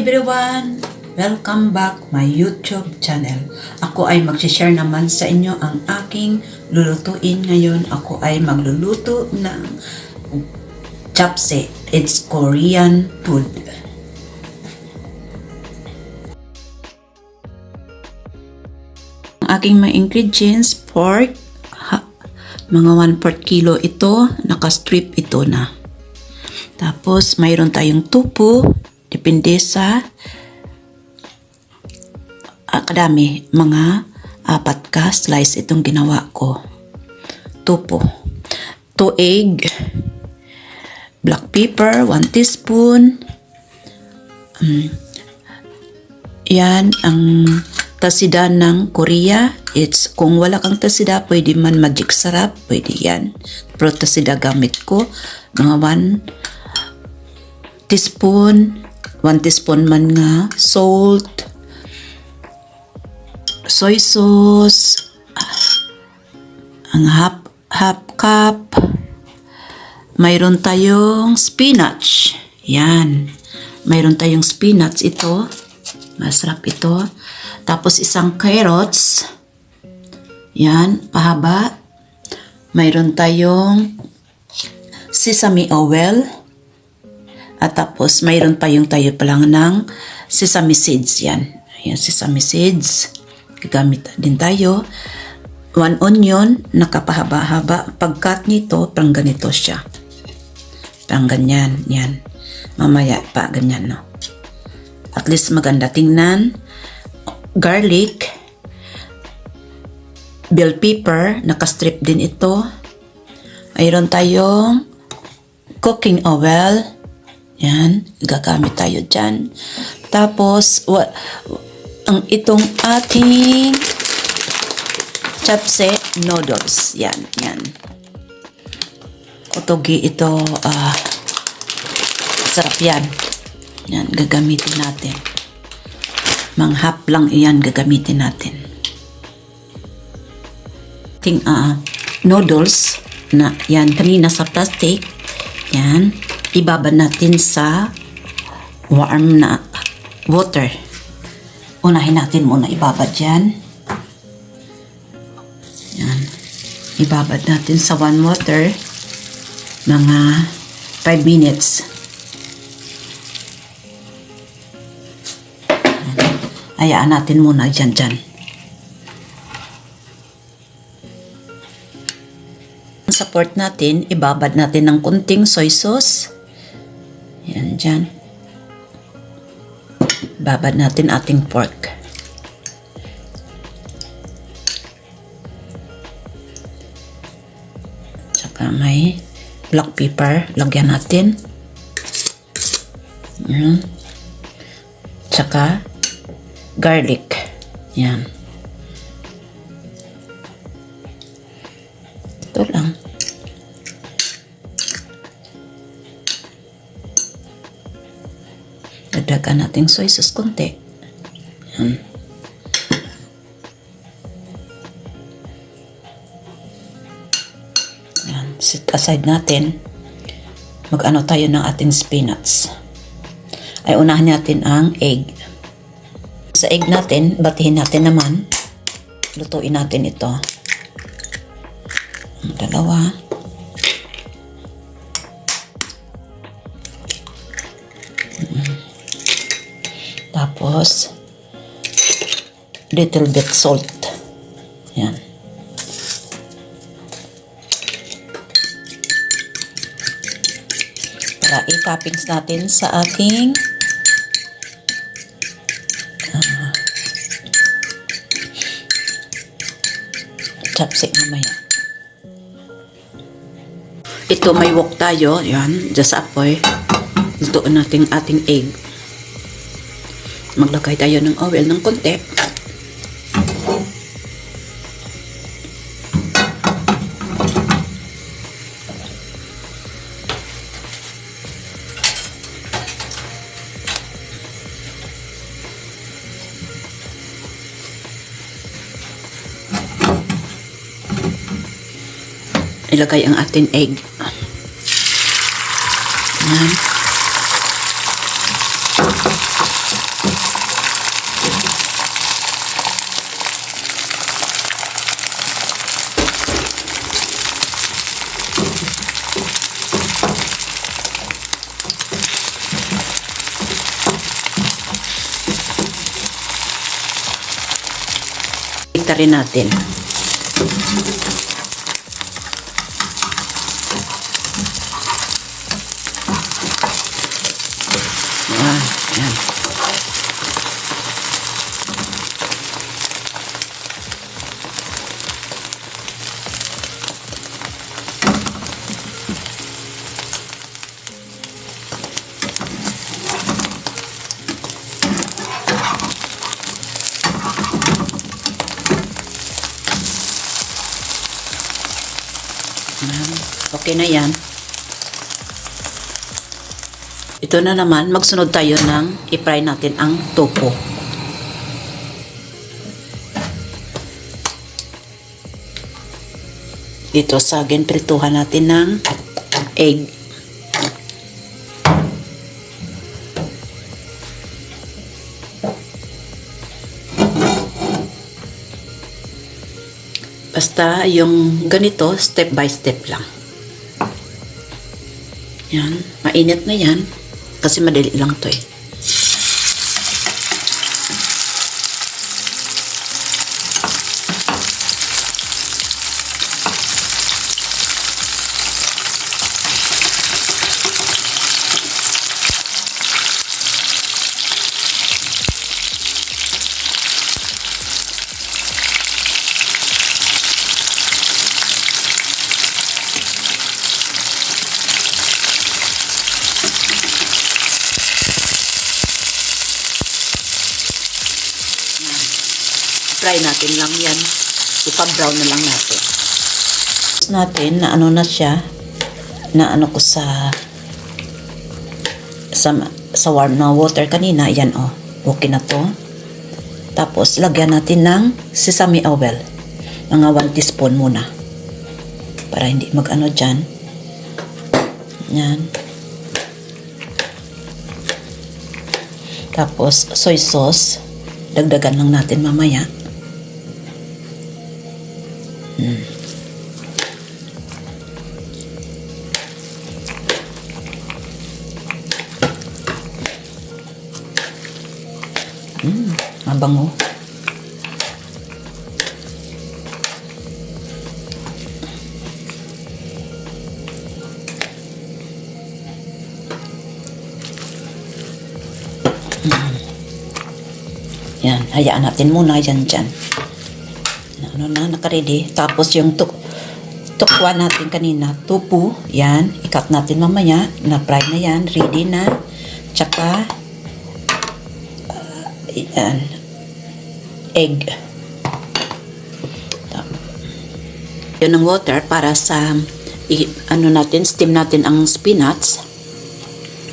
Everyone, welcome back my YouTube channel. Ako ay mag-share naman sa inyo ang aking lulutuin ngayon. Ako ay magluluto ng japchae. It's Korean food. Ang aking mga ingredients, pork, mga 1/4 kilo ito, naka-strip ito na. Tapos mayroon tayong tupo. Depende sa kadami, mga 4 ka slice itong ginawa ko. Tupo, 2 egg, black pepper 1 teaspoon. Yan ang tasida ng Korea. It's kung wala kang tasida, pwede man magic sarap, pwede yan. Pero tasida gamit ko, mga 1 teaspoon. 1 teaspoon man nga salt, soy sauce, ang half cup. Mayroon tayong spinach. Yan. Mayroon tayong spinach ito. Masarap ito. Tapos isang carrots. Yan, pahaba. Mayroon tayong sesame oil. At tapos, mayroon pa yung tayo pa lang ng sesame seeds. Yan. Ayan, sesame seeds. Gagamit din tayo. 1 onion, nakapahaba-haba. Pag-cut nito, parang ganito siya. Parang ganyan. Yan. Mamaya pa, ganyan, no? At least maganda tingnan. Garlic. Bell pepper, nakastrip din ito. Mayroon tayong cooking oil. Yan, gagamit tayo dyan. Tapos, ang itong ating japchae noodles. Yan, yan. Otogi ito, sarap yan. Yan, gagamitin natin. Manghap lang iyan, gagamitin natin. Ating noodles, na yan, kanina sa plastic. Yan. Ibabad natin sa warm na water. Unahin natin muna ibabad yan. Yan. Ibabad natin sa warm water mga 5 minutes. Hayaan natin muna dyan. Sa pork natin, ibabad natin ng kunting soy sauce. Yan, dyan. Babad natin ating pork. Tsaka may black pepper. Lagyan natin. Yan. Tsaka garlic. Yan. Ito lang. Dagdagan natin soy sauce konti. Yan. Yan. Set aside natin. Mag-ano tayo ng ating spinach. Ay unahin natin ang egg. Sa egg natin, batihin natin naman. Lutuin natin ito. Ang dalawa. Tapos, little bit salt. Yan. Para i-toppings natin sa ating japchae mamaya. Ito may wok tayo. Yan. Just apoy. Lutuin natin ating egg. Maglagay tayo ng oil ng konti. Ilagay ang ating egg. Yan. Ibabalik rin natin. Yan. Okay na yan. Ito na naman, magsunod tayo ng i-fry natin ang tofu. Dito sa ginprituhan natin ng egg. Basta yung ganito, step by step lang. Yan, mainit na yan. Kasi madali lang to eh. Fry natin lang yan. Ipa-brown na lang natin. Natin na ano na siya, na ano ko sa warm na water kanina. Yan oh. Okay na to. Tapos lagyan natin ng sesame oil. Mga 1 teaspoon muna. Para hindi mag-ano dyan. Yan. Tapos soy sauce. Dagdagan lang natin mamaya. Mabango. Yan, hayaan natin muna yan dyan. Ano na, naka-ready. Tapos yung tukwa natin kanina, tofu, yan, ikat natin mamaya. Na-fry na yan, ready na. Tsaka, yan, egg. Yun ang water para sa, ano natin, steam natin ang spinach.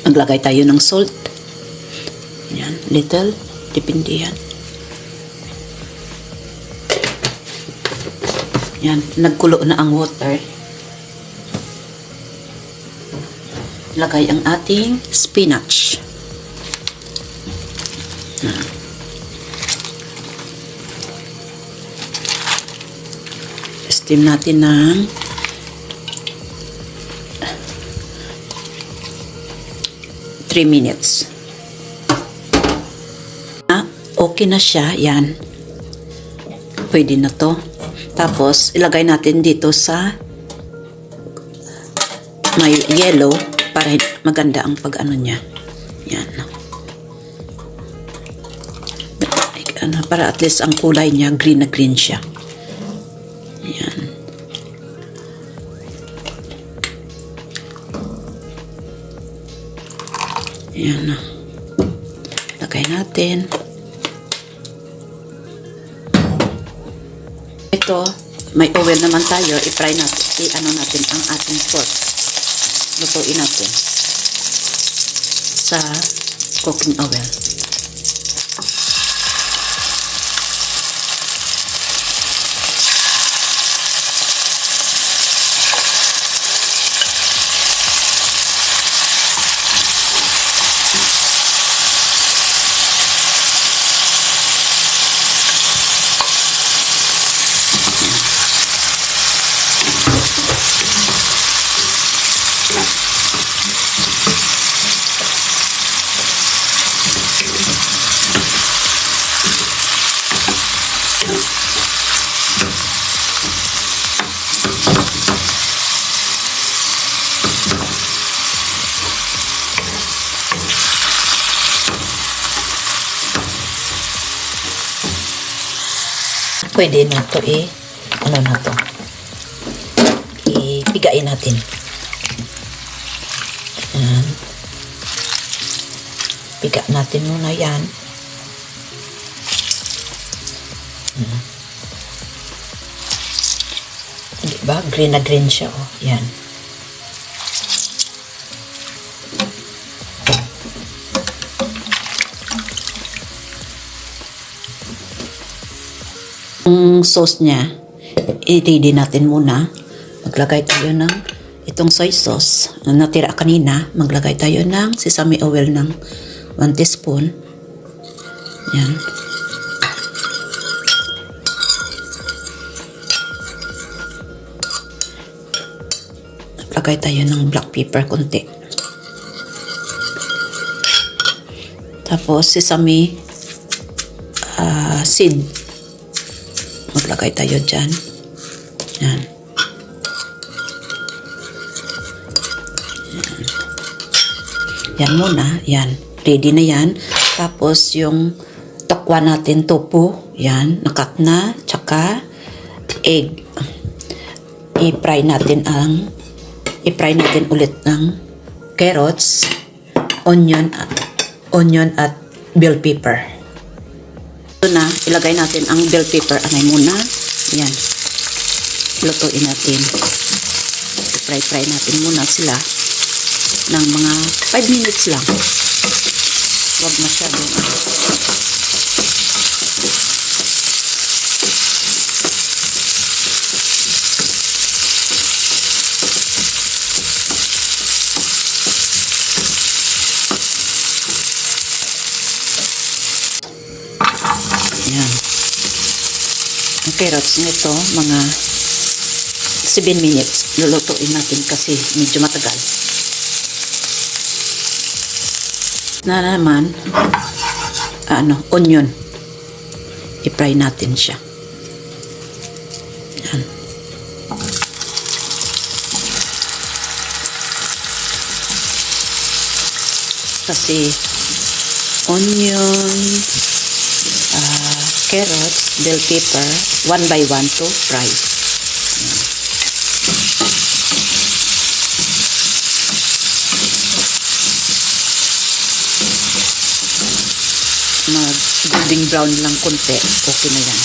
Maglagay tayo ng salt. Yan, little. Depende yan. Yan, nagkulo na ang water. Lagay ang ating spinach. Steam natin ng 3 minutes. Okay na siya, yan. Pwede na to. Tapos, ilagay natin dito sa may yellow para maganda ang pag-ano niya. Yan. Para at least ang kulay niya, green na green siya. Yan. Yan na. Lagay natin. Ito, may oil naman tayo. I-fry natin. I-ano natin ang ating pork. Lutuin natin sa cooking oil. Pwede na to ano na to, ipigain natin. Yan. Piga natin muna yan. Diba? Green na green siya, oh. Yan. Ang sauce niya, i-ready natin muna. Maglagay tayo ng itong soy sauce na natira kanina. Maglagay tayo ng sesame oil ng 1 teaspoon. Yan. Maglagay tayo ng black pepper konti. Tapos sesame seed. Maglagay tayo dyan. Yan. Yan muna. Yan. Ready na yan. Tapos yung tokwa natin, tofu. Yan. Nakat na. Tsaka egg. I-fry natin ulit ng carrots, onion at bell pepper. Ito na, ilagay natin ang bell pepper. Anay muna. Yan. Lutuin natin. I-fry natin muna sila ng mga 5 minutes lang. Huwag masyadong yan. Ang carrots nito, mga 7 minutes. Lulutuin natin kasi medyo matagal. Na naman, onion. I-fry natin siya. Yan. Kasi onion, carrots, bell pepper, 1 by 1 to fry. Mag-golden brown lang konti, okay na yan.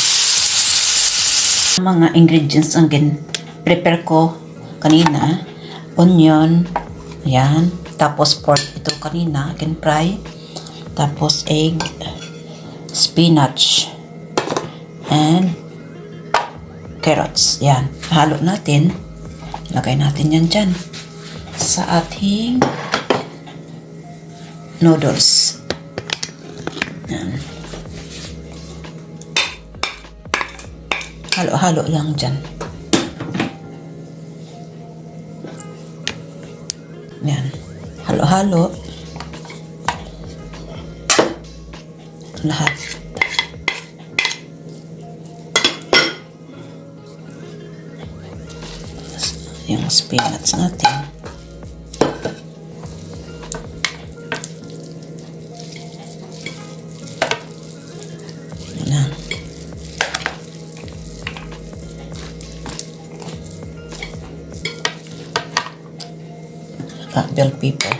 Mga ingredients ang prepare ko kanina, onion, yan, tapos pork ito kanina, fry, tapos egg, spinach, and carrots. Yan. Halo natin. Lagay natin yan dyan sa ating noodles. Yan. Halo-halo lang dyan. Yan. Halo-halo. Lahat. Yung spinach natin. Yan. Bell pepper.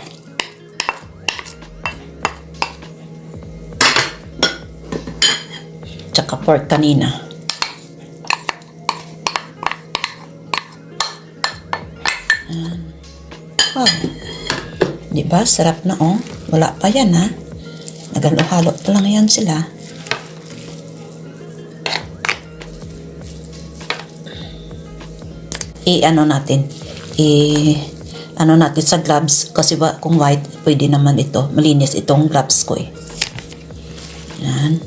Tsaka pork kanina. Wow. Diba? Sarap na, oh. Wala pa yan, ha. Nagalo-halo pa lang yan sila. Ano natin sa gloves. Kasi kung white, pwede naman ito. Malinis itong gloves ko, eh. Yan.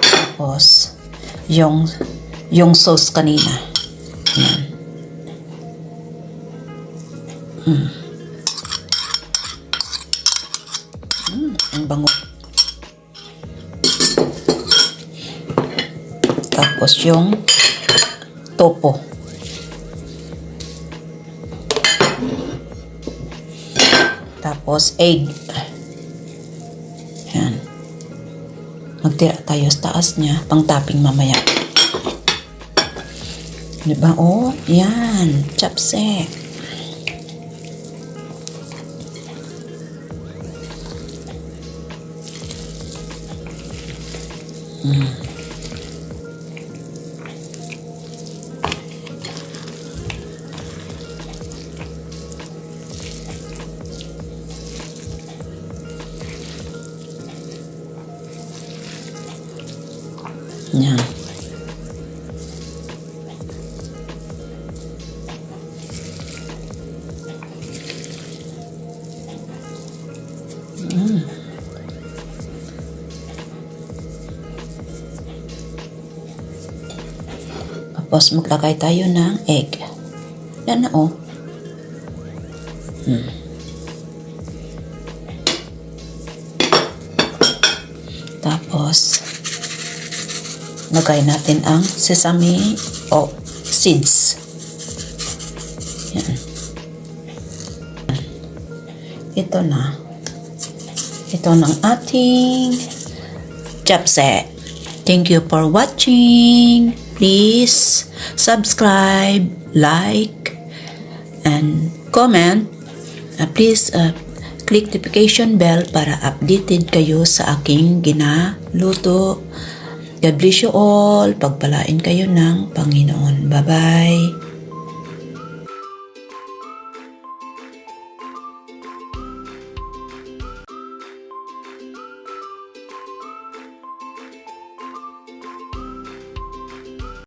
Tapos, yung sauce kanina. Yan. Ang bango. Tapos yung tofu. Tapos, egg. Yan. Magtira tayo sa taas niya, pang topping mamaya. Diba? Oh, yan. Chapsek. Yan. Tapos maglagay tayo ng egg. Yan na oh. Tapos lagay natin ang sesame o seeds. Yan. Ito na. Ito ng ating chapsek. Thank you for watching. Please subscribe, like, and comment. Please click notification bell para updated kayo sa aking ginaluto. God bless you all. Pagpalain kayo ng Panginoon. Bye-bye.